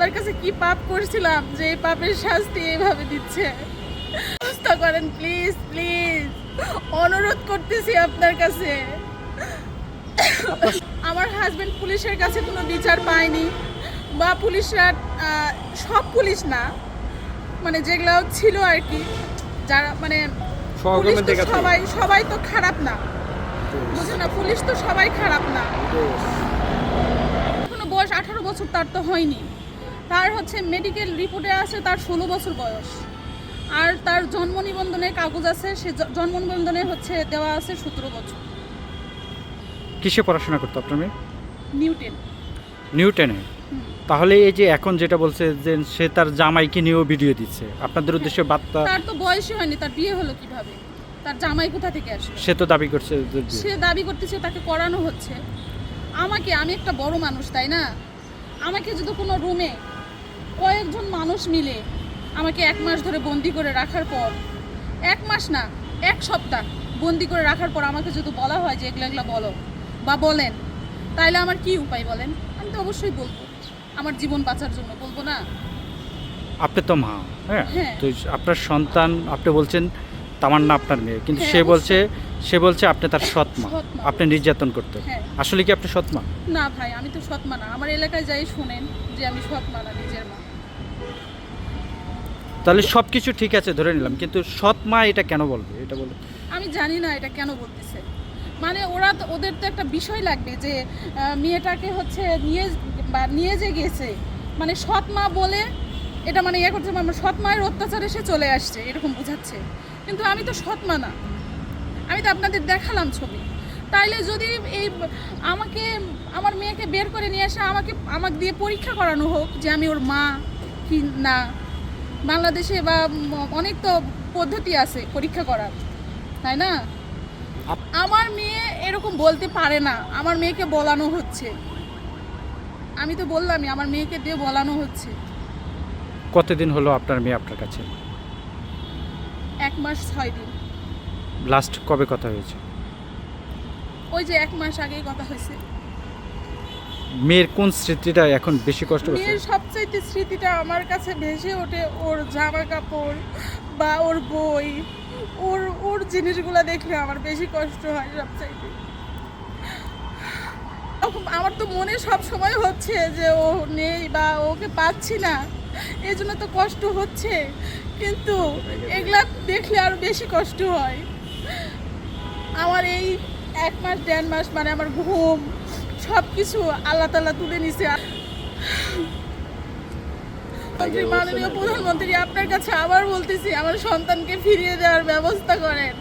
আল্লাহর কাছে কি পাপ করছিলাম যে এই পাপের শাস্তি এইভাবে দিচ্ছে। ব্যবস্থা করেন প্লিজ প্লিজ, অনুরোধ করতেছি আপনার কাছে। আমার হাজবেন্ড পুলিশের কাছে কোনো বিচার পায়নি, বা পুলিশরা সব পুলিশ না, মানে যেগুলো ছিল আর কি, যারা মানে পুলিশ তো সবাই তো খারাপ না, বুঝে না, পুলিশ তো সবাই খারাপ না। কোনো বয়স 18 বছর তার তো হয়নি, তার হচ্ছে মেডিকেল রিপোর্টে আছে তার 16 বছর বয়স, আর তার জন্ম নিবন্ধনের কাগজ আছে, সে জন্ম নিবন্ধনে হচ্ছে দেওয়া আছে 17 বছর। কিসে পড়াশোনা করতো আপনার মেয়ে? নিউটেনে। তাহলে এই যে এখন যেটা বলছে যে সে তার জামাইকে নিয়েও ভিডিও দিচ্ছে, আপনাদের উদ্দেশ্যে বার্তা? তার তো বয়সই হয়নি, তার বিয়ে হলো কিভাবে? তার জামাই কোথা থেকে আসলো? সে তো দাবি করছে সে দাবি করতেছে তাকে করানো হচ্ছে। আমি একটা বড় মানুষ, তাই না? আমাকে যদি কোনো রুমে কয়েকজন মানুষ মিলে আমাকে 1 মাস ধরে বন্দি করে রাখার পর, 1 মাস না 1 সপ্তাহ বন্দি করে রাখার পর আমাকে যদি বলা হয় যে এগুলা বলো বা বলেন, তাইলে আমার কি উপায় বলেন? আমি তো অবশ্যই বলবো, আমার জীবন বাঁচার জন্য, বলবো না? আপনি তো মা, হ্যাঁ, হ্যাঁ। তো আপনার সন্তান, আপনি বলছেন তামান্না আপনার মেয়ে, কিন্তু হ্যাঁ, সে বলছে আপনি তার সৎ মা, সৎ মা। আপনি নির্যাতন করতে। হ্যাঁ। আসলে কি আপনি সৎ মা? না ভাই, আমি তো সৎ মা না। আমার এলাকায় যাই শুনেন যে আমি সৎ মা না, নিজের মা। তাহলে সব কিছু ঠিক আছে ধরে নিলাম, কিন্তু সৎ মা এটা কেন বলবে? এটা বলে আমি জানি না এটা কেন বলতেছে, মানে ওদের তো একটা বিষয় লাগবে যে মেয়েটাকে হচ্ছে নিয়ে যে গেছে, মানে সৎ মা বলে এটা মানে ইয়ে করছে, মানে সৎ মায়ের অত্যাচারে সে চলে আসছে এরকম বোঝাচ্ছে। কিন্তু আমি তো সৎ মা না, আমি তো আপনাদের দেখালাম ছবি। তাইলে যদি আমার মেয়েকে বের করে নিয়ে আসে, আমাকে দিয়ে পরীক্ষা করানো হোক যে আমি ওর মা কি না। বাংলাদেশে বা অনেক তো পদ্ধতি আছে পরীক্ষা করার, তাই না? আমার মেয়ে এরকম বলতে পারে না, আমার মেয়েকে বলানো হচ্ছে। আমি তো বললামই, আমার মেয়েকে দিয়ে বলানো হচ্ছে। কতদিন হলো আপনার মেয়ে আপনার কাছে? 1 মাস 6 দিন। লাস্ট কবে কথা হয়েছে? ওই যে 1 মাস আগেই কথা হয়েছে। মেয়ের কোন স্মৃতিটা এখন বেশি কষ্ট করছে? মেয়ের সবচাইতে স্মৃতিটা আমার কাছে ভেসে ওঠে ওর জামা কাপড় বা ওর বই, ওর জিনিসগুলো দেখলে আমার বেশি কষ্ট হয় সবচাইতে। আমার তো মনে সব সময় হচ্ছে যে ও নেই বা ওকে পাচ্ছি না, এই জন্য তো কষ্ট হচ্ছে, কিন্তু এগুলা দেখলে আরো বেশি কষ্ট হয়। আমার এই 1 মাস 1.5 মাস মানে আমার ঘুম সব কিছু আল্লাহ তাআলা তুলে নিছে। মাননীয় প্রধানমন্ত্রী, আপনার কাছে আবার বলতেছি, আমার সন্তানকে ফিরিয়ে দেওয়ার ব্যবস্থা করেন।